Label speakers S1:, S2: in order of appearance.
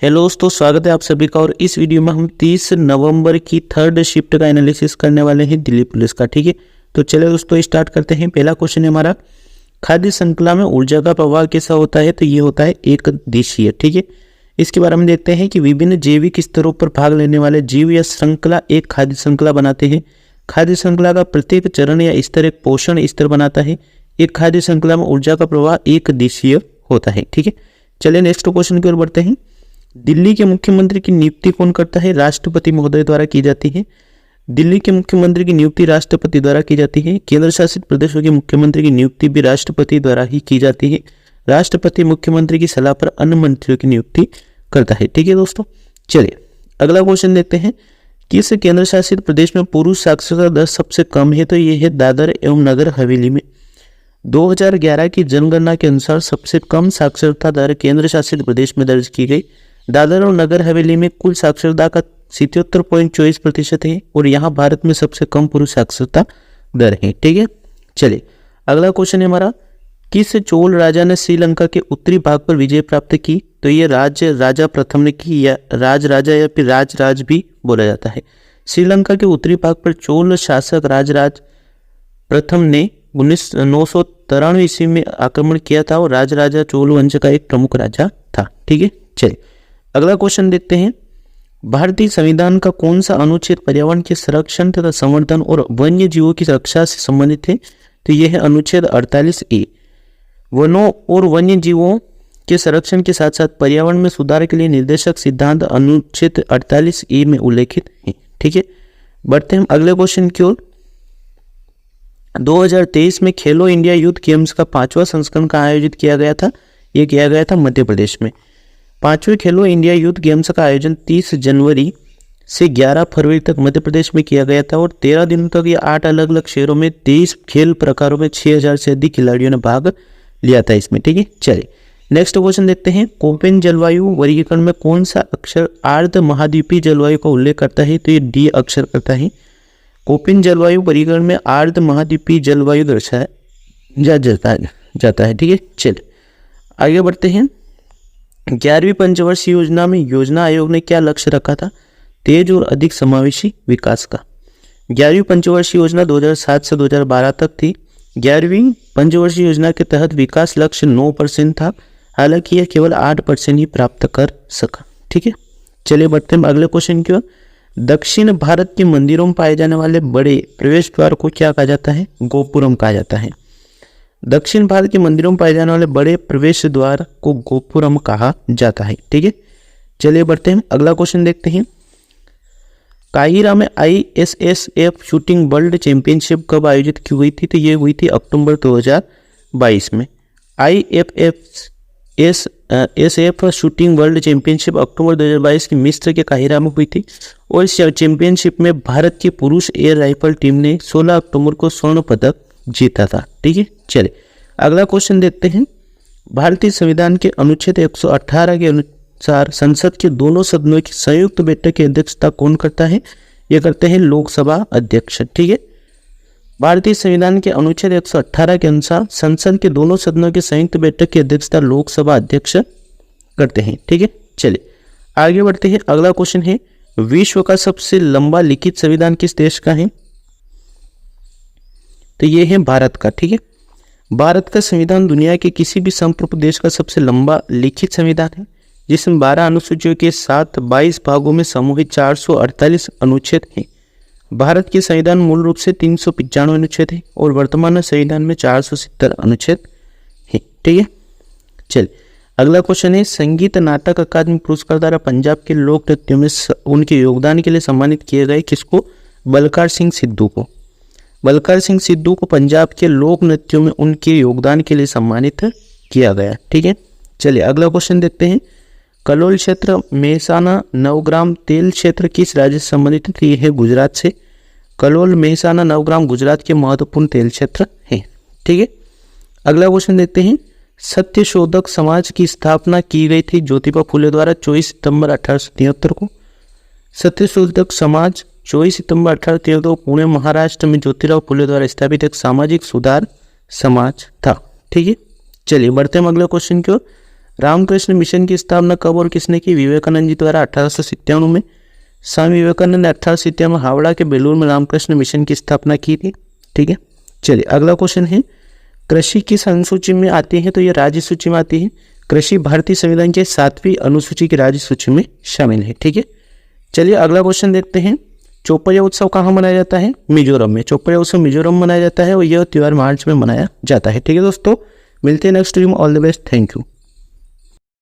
S1: Hello दोस्तों, स्वागत है आप सभी का। और इस वीडियो में हम 30 नवंबर की थर्ड शिफ्ट का एनालिसिस करने वाले हैं दिल्ली पुलिस का। ठीक है, तो चलिए दोस्तों स्टार्ट करते हैं। पहला क्वेश्चन है हमारा, खाद्य श्रृंखला में ऊर्जा का प्रवाह कैसा होता है? तो ये होता है एक दिशीय। ठीक है, इसके बारे में देखते हैं कि विभिन्न जैविक स्तरों पर भाग लेने वाले जीव या श्रृंखला एक खाद्य श्रृंखला बनाते हैं। खाद्य श्रृंखला का प्रत्येक चरण या स्तर एक पोषण स्तर बनाता है। एक खाद्य श्रृंखला में ऊर्जा का प्रवाह एक दिशीय होता है। ठीक है, चलिए नेक्स्ट क्वेश्चन की ओर बढ़ते हैं। दिल्ली के मुख्यमंत्री की नियुक्ति कौन करता है? राष्ट्रपति महोदय द्वारा की जाती है। दिल्ली के मुख्यमंत्री की नियुक्ति राष्ट्रपति द्वारा की जाती है। केंद्र शासित प्रदेशों के मुख्यमंत्री की नियुक्ति भी राष्ट्रपति द्वारा ही की जाती है। राष्ट्रपति मुख्यमंत्री की सलाह पर अन्य मंत्रियों की नियुक्ति करता है। ठीक है दोस्तों, चलिए अगला क्वेश्चन देखते हैं। किस केंद्र शासित प्रदेश में पुरुष साक्षरता दर सबसे कम है? तो ये है दादर एवं नगर हवेली में। 2011 की जनगणना के अनुसार सबसे कम साक्षरता दर केंद्र शासित प्रदेश में दर्ज की गई। दादर और नगर हवेली में कुल साक्षरता का 77.24% है और यहाँ भारत में सबसे कम पुरुष साक्षरता दर है। ठीक है, चलिए अगला क्वेश्चन है हमारा, किस चोल राजा ने श्रीलंका के उत्तरी भाग पर विजय प्राप्त की? तो ये राजा प्रथम ने की, या राजा या फिर राज भी बोला जाता है। श्रीलंका के उत्तरी भाग पर चोल शासक राज प्रथम ने 993 ईस्वी में आक्रमण किया था और राजा चोल वंश का एक प्रमुख राजा था। ठीक है, चलिए अगला क्वेश्चन देखते हैं। भारतीय संविधान का कौन सा अनुच्छेद पर्यावरण के संरक्षण तथा संवर्धन और वन्य जीवों की रक्षा से संबंधित है? तो यह है अनुच्छेद 48A। वनों और वन्य जीवों के संरक्षण के साथ साथ पर्यावरण में सुधार के लिए निर्देशक सिद्धांत अनुच्छेद 48A में उल्लेखित है। ठीक है, बढ़ते हैं अगले क्वेश्चन की ओर। 2023 में खेलो इंडिया यूथ गेम्स का 5वां संस्करण का आयोजित किया गया था। ये किया गया था मध्य प्रदेश में। 5वें खेलो इंडिया यूथ गेम्स का आयोजन 30 जनवरी से 11 फरवरी तक मध्य प्रदेश में किया गया था और 13 दिनों तक ये 8 अलग अलग शहरों में 23 खेल प्रकारों में 6000 से अधिक खिलाड़ियों ने भाग लिया था इसमें। ठीक है, चलिए नेक्स्ट क्वेश्चन देखते हैं। कोपेन जलवायु वर्गीकरण में कौन सा अक्षर अर्ध महाद्वीपीय जलवायु का उल्लेख करता है? तो ये डी अक्षर करता है। कोपेन जलवायु वर्गीकरण में अर्ध महाद्वीपीय जलवायु दर्शाया जाता है। ठीक है, चलिए आगे बढ़ते हैं। 11वीं पंचवर्षीय योजना में योजना आयोग ने क्या लक्ष्य रखा था? तेज और अधिक समावेशी विकास का। 11वीं पंचवर्षीय योजना 2007 से 2012 तक थी। 11वीं पंचवर्षीय योजना के तहत विकास लक्ष्य 9% था, हालांकि यह केवल 8% ही प्राप्त कर सका। ठीक है, चलिए बढ़ते हैं अगले क्वेश्चन की ओर। दक्षिण भारत के मंदिरों में पाए जाने वाले बड़े प्रवेश द्वार को क्या कहा जाता है? गोपुरम कहा जाता है। दक्षिण भारत के मंदिरों में पाए जाने वाले बड़े प्रवेश द्वार को गोपुरम कहा जाता है। ठीक है, चलिए बढ़ते हैं अगला क्वेश्चन देखते हैं। काहिरा में ISSF शूटिंग वर्ल्ड चैंपियनशिप कब आयोजित की हुई थी? तो ये हुई थी अक्टूबर 2022 में। IFSF शूटिंग वर्ल्ड चैंपियनशिप अक्टूबर 2022 की मिस्र के काहिरा में हुई थी और इस चैंपियनशिप में भारत की पुरुष एयर राइफल टीम ने 16 अक्टूबर को स्वर्ण पदक जीता था। ठीक है, चलिए अगला क्वेश्चन देखते हैं। भारतीय संविधान के अनुच्छेद 118 के अनुसार संसद के दोनों सदनों की संयुक्त बैठक की अध्यक्षता कौन करता है? ये करते हैं लोकसभा अध्यक्ष। ठीक है, भारतीय संविधान के अनुच्छेद 118 के अनुसार संसद के दोनों सदनों की संयुक्त बैठक की अध्यक्षता लोकसभा अध्यक्ष करते हैं। ठीक है, चलिए आगे बढ़ते हैं। अगला क्वेश्चन है, विश्व का सबसे लंबा लिखित संविधान किस देश का है? तो ये है भारत का। ठीक है, भारत का संविधान दुनिया के किसी भी संप्रभु देश का सबसे लंबा लिखित संविधान है, जिसमें 12 अनुसूचियों के साथ 22 भागों में समूहित 448 अनुच्छेद हैं। भारत के संविधान मूल रूप से 395 अनुच्छेद है और वर्तमान संविधान में 470 अनुच्छेद है। ठीक है, चलिए अगला क्वेश्चन है। संगीत नाटक अकादमी पुरस्कार द्वारा पंजाब के लोक नृत्यों में उनके योगदान के लिए सम्मानित किए गए किसको? बलकार सिंह सिद्धू को। बलकार सिंह सिद्धू को पंजाब के लोक नृत्यों में उनके योगदान के लिए सम्मानित किया गया। ठीक है, चलिए अगला क्वेश्चन देखते हैं। कलोल क्षेत्र मेहसाना नवग्राम तेल क्षेत्र किस राज्य से संबंधित है? ये है गुजरात से। कलोल मेहसाना नवग्राम गुजरात के महत्वपूर्ण तेल क्षेत्र है। ठीक है, अगला क्वेश्चन देखते हैं। सत्यशोधक समाज की स्थापना की गई थी ज्योतिबा फुले द्वारा 24 सितंबर 1873 को। सत्यशोधक समाज 24 सितंबर 1873 को पुणे महाराष्ट्र में ज्योतिराव फुले द्वारा स्थापित एक सामाजिक सुधार समाज था। ठीक है, चलिए बढ़ते हैं अगले क्वेश्चन की ओर। रामकृष्ण मिशन की स्थापना कब और किसने की? विवेकानंद जी द्वारा 1857 में। स्वामी विवेकानंद ने 1857 में हावड़ा के बेलूर में रामकृष्ण मिशन की स्थापना की थी। ठीक है, चलिए अगला क्वेश्चन है, कृषि किस अनुसूची में आती है? तो ये राज्य सूची में आती है। कृषि भारतीय संविधान के 7वीं अनुसूची की राज्य सूची में शामिल है। ठीक है, चलिए अगला क्वेश्चन देखते हैं। चौपैया उत्सव कहाँ मनाया जाता है? मिजोरम में। चौपैया उत्सव मिजोरम मनाया जाता है और यह त्योहार मार्च में मनाया जाता है। ठीक है दोस्तों, मिलते हैं नेक्स्ट वीडियो में। All the best, thank you.